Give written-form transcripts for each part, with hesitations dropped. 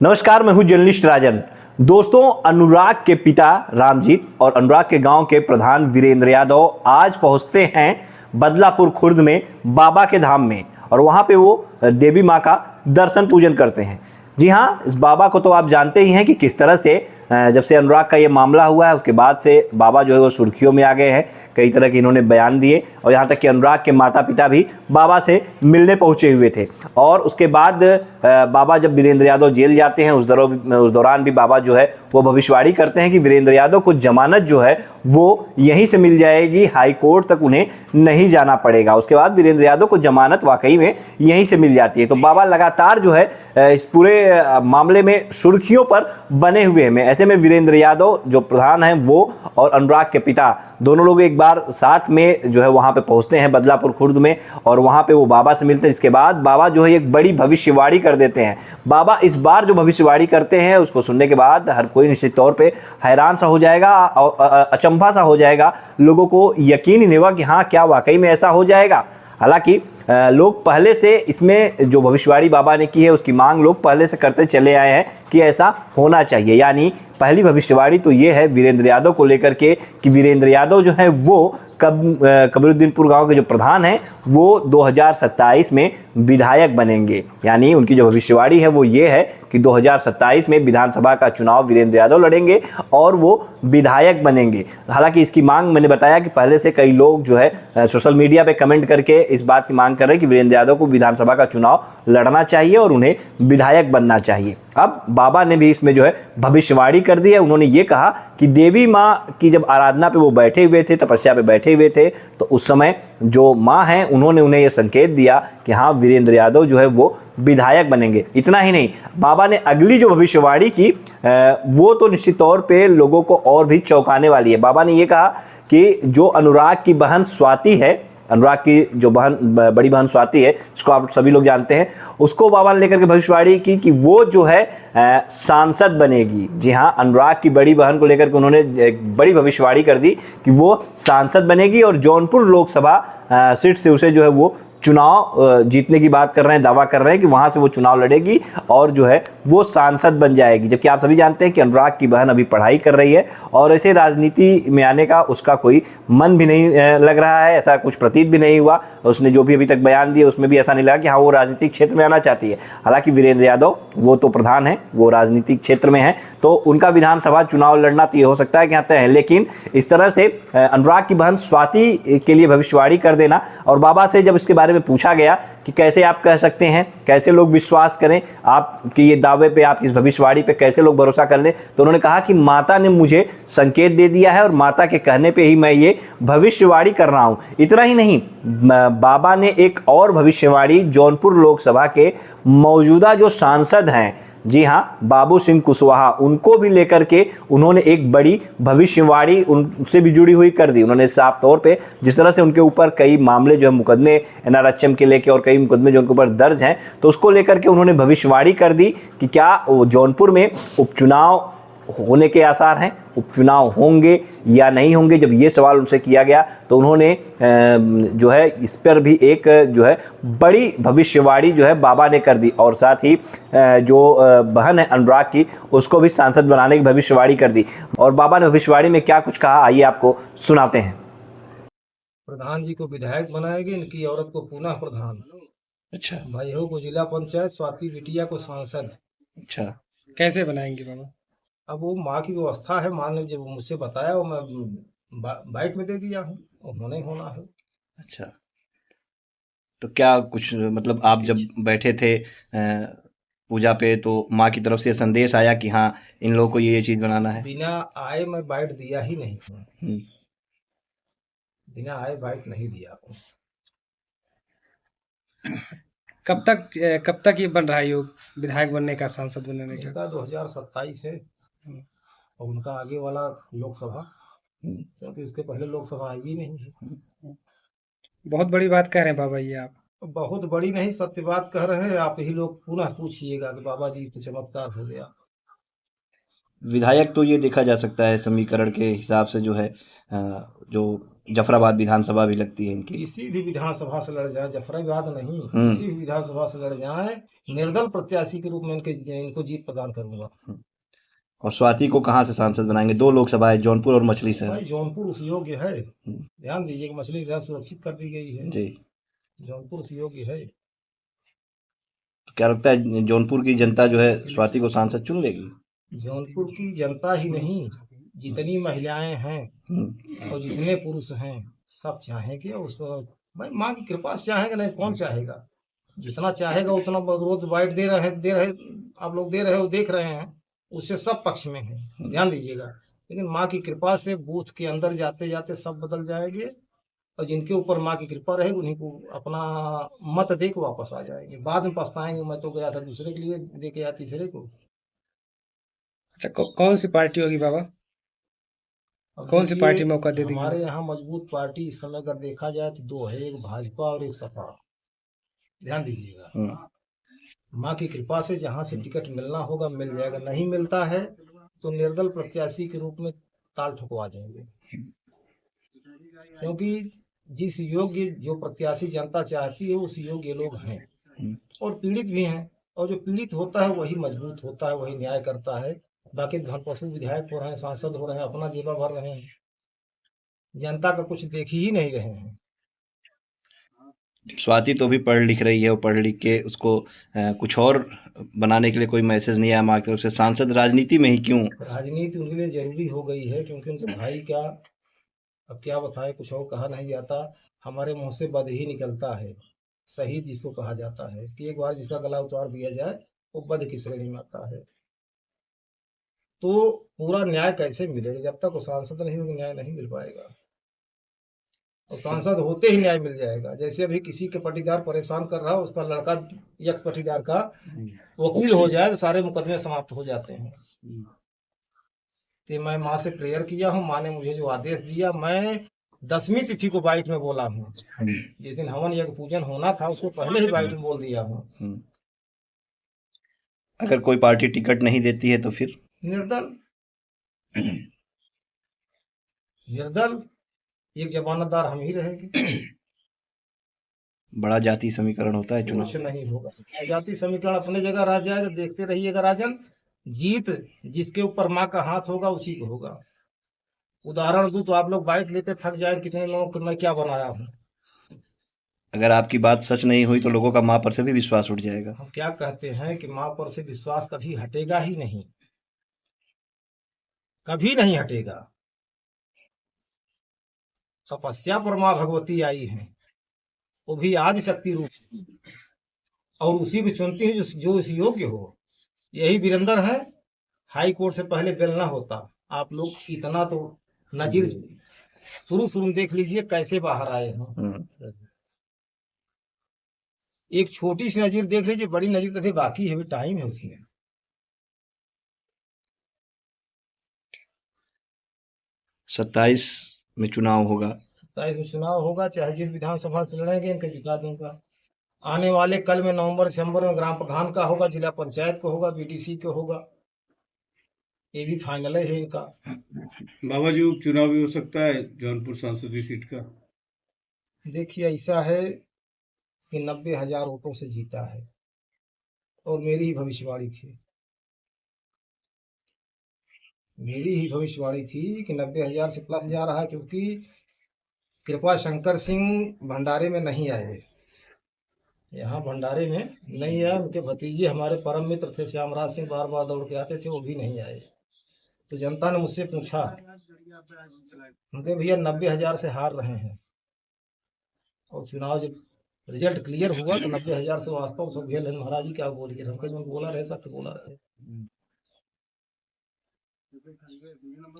नमस्कार, मैं हूं जर्नलिस्ट राजन। दोस्तों, अनुराग के पिता रामजीत और अनुराग के गांव के प्रधान वीरेंद्र यादव आज पहुंचते हैं बदलापुर खुर्द में बाबा के धाम में और वहां पे वो देवी मां का दर्शन पूजन करते हैं। जी हां, इस बाबा को तो आप जानते ही हैं कि किस तरह से जब से अनुराग का ये मामला हुआ है उसके बाद से बाबा जो है वो सुर्खियों में आ गए हैं। कई तरह के इन्होंने बयान दिए और यहाँ तक कि अनुराग के माता पिता भी बाबा से मिलने पहुँचे हुए थे। और उसके बाद बाबा जब वीरेंद्र यादव जेल जाते हैं उस दौरान भी बाबा जो है वो भविष्यवाणी करते हैं कि वीरेंद्र यादव को जमानत जो है वो यहीं से मिल जाएगी, हाई कोर्ट तक उन्हें नहीं जाना पड़ेगा। उसके बाद वीरेंद्र यादव को जमानत वाकई में यहीं से मिल जाती है। तो बाबा लगातार जो है इस पूरे मामले में सुर्खियों पर बने हुए हैं। ऐसे में वीरेंद्र यादव जो प्रधान हैं वो और अनुराग के पिता दोनों लोग एक बार साथ में जो है वहां पे पहुंचते हैं बदलापुर खुर्द में और वहां पे वो बाबा से मिलते हैं। इसके बाद बाबा जो है एक बड़ी भविष्यवाणी कर देते हैं। बाबा इस बार जो भविष्यवाणी करते हैं उसको सुनने के बाद हर कोई निश्चित तौर पे हैरान सा हो जाएगा और अचंभा सा हो जाएगा। लोगों को यकीन ही नहीं होगा कि हाँ, क्या वाकई में ऐसा हो जाएगा। हालांकि लोग पहले से इसमें जो भविष्यवाणी बाबा ने की है उसकी मांग लोग पहले से करते चले आए हैं कि ऐसा होना चाहिए। यानी पहली भविष्यवाणी तो ये है वीरेंद्र यादव को लेकर के कि वीरेंद्र यादव जो है वो कबीरुद्दीनपुर गांव के जो प्रधान हैं वो 2027 में विधायक बनेंगे। यानी उनकी जो भविष्यवाणी है वो ये है कि 2027 में विधानसभा का चुनाव वीरेंद्र यादव लड़ेंगे और वो विधायक बनेंगे। हालांकि इसकी मांग मैंने बताया कि पहले से कई लोग जो है सोशल मीडिया पे कमेंट करके इस बात की मांग कर रहे हैं कि वीरेंद्र यादव को विधानसभा का चुनाव लड़ना चाहिए और उन्हें विधायक बनना चाहिए। अब बाबा ने भी इसमें जो है भविष्यवाणी कर दी है। उन्होंने ये कहा कि देवी माँ की जब आराधना पे वो बैठे हुए थे, तपस्या पे बैठे हुए थे, तो उस समय जो माँ हैं उन्होंने उन्हें ये संकेत दिया कि हाँ, वीरेंद्र यादव जो है वो विधायक बनेंगे। इतना ही नहीं, बाबा ने अगली जो भविष्यवाणी की वो तो निश्चित तौर पे लोगों को और भी चौंकाने वाली है। बाबा ने ये कहा कि जो अनुराग की बहन स्वाति है, अनुराग की जो बड़ी बहन स्वाति है जिसको आप सभी लोग जानते हैं, उसको बाबा ने लेकर के भविष्यवाणी की कि वो जो है सांसद बनेगी। जी हाँ, अनुराग की बड़ी बहन को लेकर के उन्होंने एक बड़ी भविष्यवाणी कर दी कि वो सांसद बनेगी और जौनपुर लोकसभा सीट से उसे जो है वो चुनाव जीतने की बात कर रहे हैं, दावा कर रहे हैं कि वहां से वो चुनाव लड़ेगी और जो है वो सांसद बन जाएगी। जबकि आप सभी जानते हैं कि अनुराग की बहन अभी पढ़ाई कर रही है और ऐसे राजनीति में आने का उसका कोई मन भी नहीं लग रहा है, ऐसा कुछ प्रतीत भी नहीं हुआ। उसने जो भी अभी तक बयान दिए उसमें भी ऐसा नहीं लगा कि हाँ, वो राजनीतिक क्षेत्र में आना चाहती है। हालांकि वीरेंद्र यादव वो तो प्रधान है, वो राजनीतिक क्षेत्र में है, तो उनका विधानसभा चुनाव लड़ना तो ये हो सकता है कि यहाँ तय है। लेकिन इस तरह से अनुराग की बहन स्वाति के लिए भविष्यवाणी कर देना, और बाबा से जब इसके बारे में पूछा गया कि कैसे आप कह सकते हैं, कैसे लोग विश्वास करें आपके ये दावे पे, आपकी इस भविष्यवाणी पे कैसे लोग भरोसा कर लें, तो उन्होंने कहा कि माता ने मुझे संकेत दे दिया है और माता के कहने पे ही मैं ये भविष्यवाणी कर रहा हूं। इतना ही नहीं, बाबा ने एक और भविष्यवाणी जौनपुर लोकसभा के मौजूदा जो सांसद हैं, जी हाँ, बाबू सिंह कुशवाहा, उनको भी लेकर के उन्होंने एक बड़ी भविष्यवाणी उनसे भी जुड़ी हुई कर दी। उन्होंने साफ तौर पे जिस तरह से उनके ऊपर कई मामले जो है मुकदमे एनआरएचएम के लेके और कई मुकदमे जो उनके ऊपर दर्ज हैं, तो उसको लेकर के उन्होंने भविष्यवाणी कर दी कि क्या जौनपुर में उपचुनाव होने के आसार हैं, उपचुनाव होंगे या नहीं होंगे। जब ये सवाल उनसे किया गया तो उन्होंने जो है इस पर भी एक जो है बड़ी भविष्यवाणी जो है बाबा ने कर दी और साथ ही जो बहन है अनुराग की, उसको भी सांसद बनाने की भविष्यवाणी कर दी। और बाबा ने भविष्यवाणी में क्या कुछ कहा, आइए आपको सुनाते हैं। प्रधान जी को विधायक बनाएगी, इनकी औरत को पुनः प्रधान। अच्छा भाई हो को जिला पंचायत, स्वाति बिटिया को सांसद। अच्छा, कैसे बनाएंगे बाबा? अब वो माँ की व्यवस्था है, माँ ने जब मुझसे बताया वो मैं बाइट में दे दिया हूँ, होना ही होना है। अच्छा, तो क्या कुछ मतलब आप जब बैठे थे पूजा पे तो माँ की तरफ से संदेश आया कि हाँ, इन लोगों को ये चीज़ बनाना है? बिना आए मैं बाइट दिया ही नहीं हूँ, हम्म, बिना आए बाइट नहीं दिया हूँ। कब तक ये बन रहा है योग, विधायक बनने का, सांसद बनने का? इनका 2027 है और उनका आगे वाला लोकसभा, क्योंकि उसके पहले लोकसभा आई भी नहीं है। बहुत बड़ी बात कह रहे हैं बाबा ये आप। बहुत बड़ी नहीं, सत्य बात कह रहे हैं। आप ही लोग पुनः पूछिएगा कि बाबा जी तो चमत्कार हो गया। विधायक तो ये देखा जा सकता है समीकरण के हिसाब से जो है जो जफराबाद विधानसभा भी लगती है इनकी। किसी भी विधानसभा से लड़ जाए, जफराबाद नहीं, हम्म। किसी भी विधानसभा से लड़ जाए, निर्दल प्रत्याशी के रूप में इनको जीत प्रदान करूंगा। और स्वाति को कहाँ से सांसद बनाएंगे? 2 लोकसभा है, जौनपुर और मछली शहर। भाई जौनपुर उस योग्य है, ध्यान दीजिए कि मछली शहर सुरक्षित कर दी गई है जी। जौनपुर उस योग्य है। तो क्या लगता है जौनपुर की जनता जो है स्वाति को सांसद चुन लेगी? जौनपुर की जनता ही नहीं, जितनी महिलाएं हैं और जितने पुरुष हैं सब चाहेंगे, और उसको भाई माँ की कृपा से चाहेंगे, नहीं कौन चाहेगा? जितना चाहेगा उतना रोज बाइट दे रहे आप लोग दे रहे हो, देख रहे हैं, उससे सब पक्ष में है, ध्यान दीजिएगा। लेकिन माँ की कृपा से बूथ के अंदर जाते जाते सब बदल जाएंगे, और जिनके ऊपर माँ की कृपा रहेगी उन्हीं को अपना मत दे के वापस आ जाएंगे। बाद में पछताएंगे, मैं तो गया था दूसरे के लिए दे के, या तीसरे को। अच्छा, कौन सी पार्टी होगी बाबा? अब कौन सी देखिए, पार्टी मौका दे देगी? हमारे यहाँ मजबूत पार्टी इस समय अगर देखा जाए तो 2 है, एक भाजपा और एक सपा, ध्यान दीजिएगा। माँ की कृपा से जहाँ से टिकट मिलना होगा मिल जाएगा, नहीं मिलता है तो निर्दल प्रत्याशी के रूप में ताल ठुकवा देंगे, क्योंकि जिस योग्य जो प्रत्याशी जनता चाहती है उस योग्य लोग हैं और पीड़ित भी हैं, और जो पीड़ित होता है वही मजबूत होता है, वही न्याय करता है। बाकी धनपशु विधायक हो रहे हैं, सांसद हो रहे हैं, अपना जेबा भर रहे हैं, जनता का कुछ देख ही नहीं रहे हैं। स्वाति तो भी पढ़ लिख रही है, और पढ़ लिख के उसको कुछ और बनाने के लिए कोई मैसेज नहीं आया माँ की तरफ से। सांसद राजनीति में ही क्यों? राजनीति उनके लिए जरूरी हो गई है, क्योंकि उनसे भाई क्या, अब क्या बताएं, कुछ और कहा नहीं जाता। हमारे मुंह से बद ही निकलता है, शहीद जिसको कहा जाता है, कि एक बार जिसका गला उतार दिया जाए वो बद की श्रेणी में आता है। तो पूरा न्याय कैसे मिलेगा? जब तक वो सांसद नहीं होगी न्याय नहीं मिल पाएगा, और सांसद होते ही न्याय मिल जाएगा। जैसे अभी किसी के पटीदार परेशान कर रहा है, उसका लड़का यक्स पटीदार का वकील हो जाए तो सारे मुकदमे समाप्त हो जाते हैं। तो मैं माँ से प्रेयर किया हूँ, माँ ने मुझे जो आदेश दिया, मैं 10वीं तिथि को बाइट में बोला हूँ, जिस दिन हवन यज्ञ पूजन होना था उसको पहले ही बाइट में बोल दिया हूँ। अगर कोई पार्टी टिकट नहीं देती है तो फिर निर्दल, निर्दल एक जमानतदार हम ही रहेंगे। बड़ा जाति समीकरण होता है कुछ चुनाव। नहीं होगा, जाति समीकरण अपने जगह रह जाएगा, देखते रहिएगा राजन। जीत जिसके ऊपर माँ का हाथ होगा उसी को होगा। उदाहरण दूं तो आप लोग बाइट लेते थक जाए, कितने लोगों को मैं क्या बनाया हूँ। अगर आपकी बात सच नहीं हुई तो लोगों का माँ पर से भी विश्वास उठ जाएगा। हम क्या कहते हैं कि माँ पर से विश्वास कभी हटेगा ही नहीं, कभी नहीं हटेगा। तपस्या पर माँ भगवती आई हैं, वो भी आदि शक्ति रूप, और उसी को चुनती है जो इस योग्य हो। यही वीरेंद्र है, हाई कोर्ट से पहले बेल ना होता। आप लोग इतना तो नजीर शुरू में देख लीजिए कैसे बाहर आए हैं। एक छोटी सी नजीर देख लीजिए, बड़ी नजीर तो फिर बाकी है, टाइम है उसमें। 27 में चुनाव होगा। 27 में चुनाव होगा, चाहे जिस विधानसभा से लड़ेंगे इनका जिता दूंगा। आने वाले कल में नवंबर दिसंबर में ग्राम प्रधान का होगा, जिला पंचायत को होगा, बीडीसी को होगा, ये भी फाइनल है इनका। बाबा जी उपचुनाव भी हो सकता है जौनपुर संसदीय सीट का। देखिए ऐसा है कि 90,000 वोटों से जीता है, और मेरी ही भविष्यवाणी थी, मेरी ही भविष्यवाणी थी कि 90,000 से प्लस जा रहा है, क्योंकि कृपा शंकर सिंह भंडारे में नहीं आए, यहाँ भंडारे में नहीं आए। उनके भतीजे हमारे परम मित्र थे श्यामराज सिंह, बार बार दौड़ के आते थे, वो भी नहीं आए। तो जनता ने मुझसे पूछा, उनके भैया 90,000 से हार रहे हैं, और चुनाव जब रिजल्ट क्लियर हुआ तो 90,000 से वास्तव सब घेर महाराज जी क्या बोलिए, हमको जो बोला रहे सत्य बोला रहे।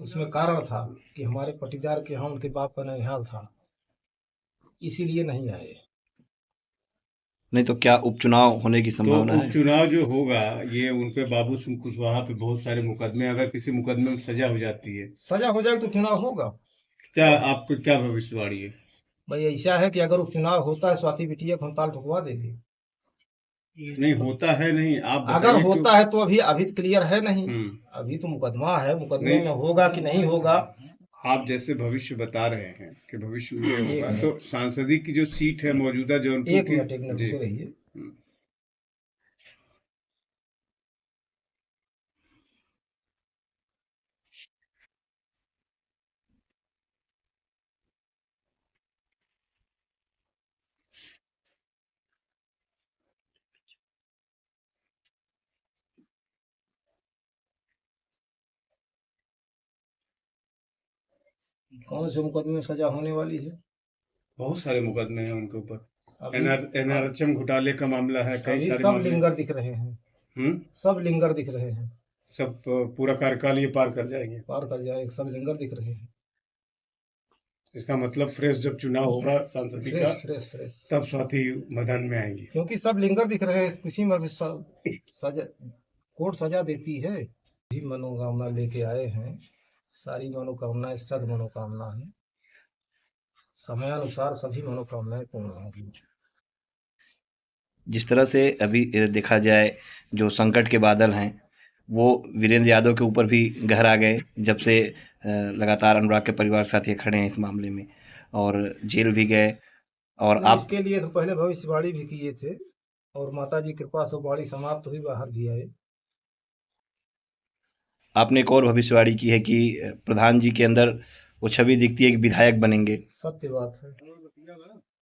उसमें कारण था कि हमारे पटीदार के यहाँ उनके बाप का ननिहाल था, इसीलिए नहीं आए। नहीं तो क्या उपचुनाव होने की तो संभावना है? उपचुनाव जो होगा ये उनके बाबू सिंह कुशवाहा पे बहुत सारे मुकदमे, अगर किसी मुकदमे में सजा हो जाती है, सजा हो जाएगी तो चुनाव होगा। क्या आपको क्या भविष्यवाणी है? भाई ऐसा है कि अगर उपचुनाव होता है स्वाति बिटिया को हम ताल ठुकवा देंगे, नहीं होता है, नहीं आप अगर बताइए होता है तो अभी क्लियर है नहीं। हम्म। अभी तो मुकदमा है, मुकदमे नहीं। में होगा कि नहीं होगा। आप जैसे भविष्य बता रहे हैं कि भविष्य में ये एक होगा, मिनट। तो सांसदीय की जो सीट है मौजूदा जौनपुर एक की। मिनट जी। रुके रहिए। हम्म। कौन से मुकदमे में सजा होने वाली है? बहुत सारे मुकदमे हैं उनके ऊपर। अभी एनआरएचएम घोटाले का मामला है, कई अभी सारे सब मामले। लिंगर दिख रहे हैं। हम्म। सब लिंगर दिख रहे हैं। सब पूरा कार्यकाल ये पार कर जाएंगे। पार कर जाए, सब लिंगर दिख रहे हैं। इसका मतलब फ्रेश जब चुनाव होगा सांसदीय का, फ्रेश तब स्वाति मैदान में आएंगी। क्योंकि सब लिंगर दिख रहे हैं, किसी में भी सजा, कोर्ट सजा देती है। भी मनोकामना लेके आए हैं, सारी मनोकामनाएं सद मनोकामना है। समयानुसार सभी मनोकामनाएं पूर्ण होंगी। जिस तरह से अभी देखा जाए, जो संकट के बादल हैं वो वीरेंद्र यादव के ऊपर भी गहरा गए, जब से लगातार अनुराग के परिवार के साथ ये खड़े हैं इस मामले में, और जेल भी गए। और आप इसके लिए तो पहले भविष्यवाणी भी किए थे, और माता जी कृपा से वाणी समाप्त हुई, बाहर भी आए। आपने एक और भविष्यवाणी की है कि प्रधान जी के अंदर वो छवि दिखती है कि विधायक बनेंगे। सत्य बात है।